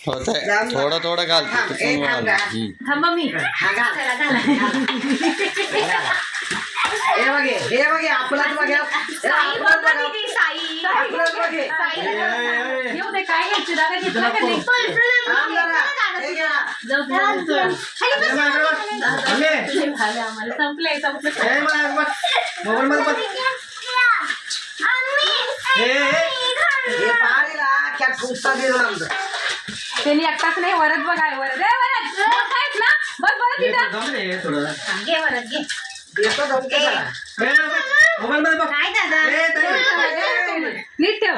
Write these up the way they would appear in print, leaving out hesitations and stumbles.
थोडं थोडं घाल. थांबा मी हे बघे आपलाच बघा. येऊ दे काय घ्यायचं दादा घेतला का नाही आम्हाला संपलंय त्यांनी एकटाच नाही वरच बघा वरच वरच ना बस बरं तिथं घे वरच घे नीट ठेव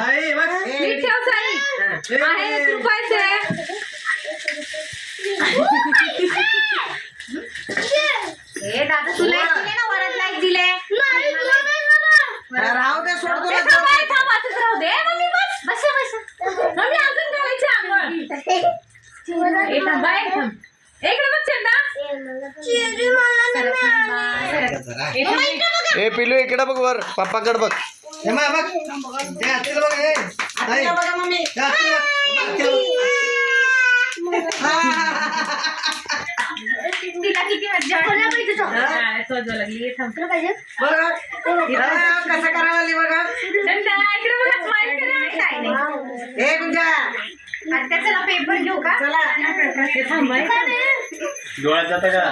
नीट ठेव साई आहे 1 रुपयाचे हे दादा तुला दिले ना वरच लाईक दिले राहू दे सोड तुला राहू दे मम्मी बस बस बस मम्मी अजून घालायची आंघोळ हे थांबा इकडे बघ चंदा ए पिलू इकडे बघ वर पप्पाकडे बघ. तिला किती मज्जा लागली कसं करायला बघा. इकडे बघा स्माइल करा काय नाही हे गुंजा आता चला पेपर घेऊ का चला थांबाय डोळ्यात जातं का